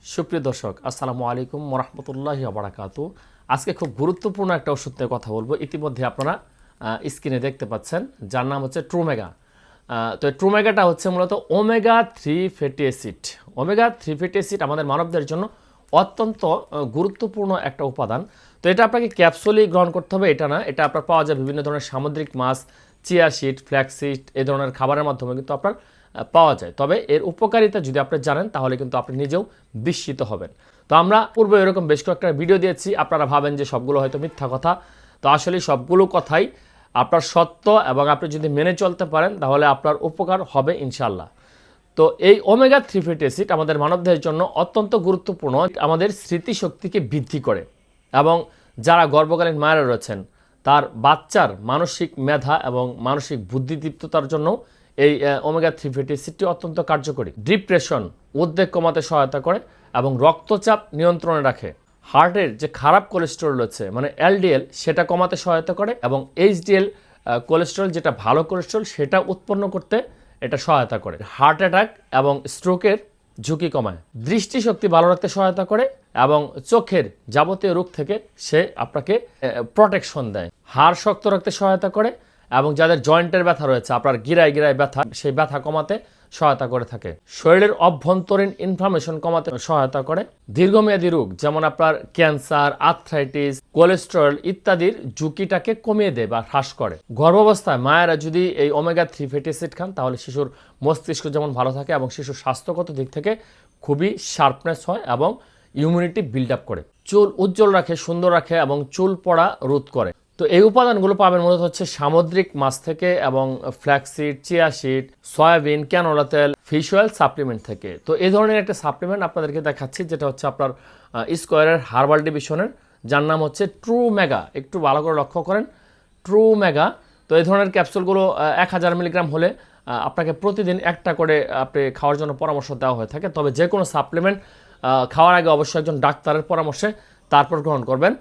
সুপ্রিয় দর্শক, আসসালামু আলাইকুম ওরহমতুল্লাহি ওয়াবারাকাতু। আজকে খুব গুরুত্বপূর্ণ একটা ওষুধ নিয়ে কথা বলবো। ইতিমধ্যে আপনারা স্ক্রিনে দেখতে পাচ্ছেন, যার নাম হচ্ছে ট্রুমেগা। তো এই ট্রুমেগাটা হচ্ছে মূলত omega 3 fatty acid. Omega 3 fatty acid আমাদের মানবদের জন্য অত্যন্ত গুরুত্বপূর্ণ একটা উপাদান। তো এটা আপনাকে ক্যাপসুলেই গ্রহণ করতে হবে এটা না, এটা আপনার পাওয়া যায় বিভিন্ন ধরনের সামুদ্রিক মাছ, চিয়া সিড, ফ্ল্যাক্স সিড এই ধরনের খাবারের মাধ্যমে কিন্তু আপনার পাওয়া যায়। তবে এর উপকারিতা যদি আপনি জানেন তাহলে কিন্তু আপনি নিজেও বিস্মিত হবেন। তো আমরা পূর্বে এরকম বেশ কয়েকটা ভিডিও দিয়েছি, আপনারা ভাবেন যে সবগুলো হয়তো মিথ্যা কথা। তো আসলে সবগুলো কথাই আপনার সত্য, এবং আপনি যদি মেনে চলতে পারেন তাহলে আপনার উপকার হবে ইনশাল্লাহ। তো এই ওমেগা 3 ফ্যাটি অ্যাসিড আমাদের মানবদেহের জন্য অত্যন্ত গুরুত্বপূর্ণ। আমাদের স্মৃতিশক্তিকে বৃদ্ধি করে, এবং যারা গর্ভকালীন মায়েরা রয়েছেন তার বাচ্চার মানসিক মেধা এবং মানসিক বুদ্ধিদীপ্ততার জন্য এই ওমেগা 3 ফ্যাটি অ্যাসিডটি অত্যন্ত কার্যকরী। ডিপ্রেশন, উদ্বেগ কমাতে সহায়তা করে এবং রক্তচাপ নিয়ন্ত্রণে রাখে। হার্টের যে খারাপ কোলেস্টেরল রয়েছে মানে এলডিএল, সেটা কমাতে সহায়তা করে, এবং এইচডিএল কোলেস্টেরল যেটা ভালো কোলেস্টেরল সেটা উৎপন্ন করতে এটা সহায়তা করে। হার্ট অ্যাটাক এবং স্ট্রোকের ঝুঁকি কমায়। দৃষ্টিশক্তি ভালো রাখতে সহায়তা করে এবং চোখের যাবতীয় রোগ থেকে সে আপনাকে প্রোটেকশন দেয়। হাড় শক্ত রাখতে সহায়তা করে, এবং যাদের জয়েন্টের ব্যথা রয়েছে, আপনার গিরায় গিরায় ব্যথা, সেই ব্যথা কমাতে সহায়তা করে থাকে। শরীরের অভ্যন্তরীণ ইনফ্লামেশন কমাতে সহায়তা করে। দীর্ঘমেয়াদী রোগ যেমন আপনার ক্যান্সার, আর্থ্রাইটিস, কোলেস্টেরল ইত্যাদির ঝুঁকিটাকে কমিয়ে দেয় বা হ্রাস করে। গর্ভাবস্থায় মায়েরা যদি এই ওমেগা 3 ফ্যাটি অ্যাসিড খান তাহলে শিশুর মস্তিষ্ক যেমন ভালো থাকে এবং শিশুর স্বাস্থ্যগত দিক থেকে খুবই শার্পনেস হয় এবং ইমিউনিটি বিল্ড আপ করে। চুল উজ্জ্বল রাখে, সুন্দর রাখে এবং চুল পড়া রোধ করে। তো এই উপাদানগুলো পাবেন মূলত হচ্ছে সামুদ্রিক মাছ থেকে এবং flaxseed, chia seed, soybean, canola তেল, ফিশ অয়েল সাপ্লিমেন্ট থেকে। তো এই ধরনের একটা সাপ্লিমেন্ট আপনাদেরকে দেখাচ্ছি, যেটা হচ্ছে আপনার স্কোয়ারের হার্বাল ডিভিশনের, যার নাম হচ্ছে ট্রুমেগা। একটু ভালো করে লক্ষ্য করেন, ট্রুমেগা। তো এই ধরনের ক্যাপসুলগুলো 1000 মিলিগ্রাম হলে আপনাকে প্রতিদিন একটা করে আপনি খাওয়ার জন্য পরামর্শ দেওয়া হয়ে থাকে। তবে যে কোনো সাপ্লিমেন্ট খাওয়ার আগে অবশ্যই একজন ডাক্তারের পরামর্শে তারপর গ্রহণ করবেন।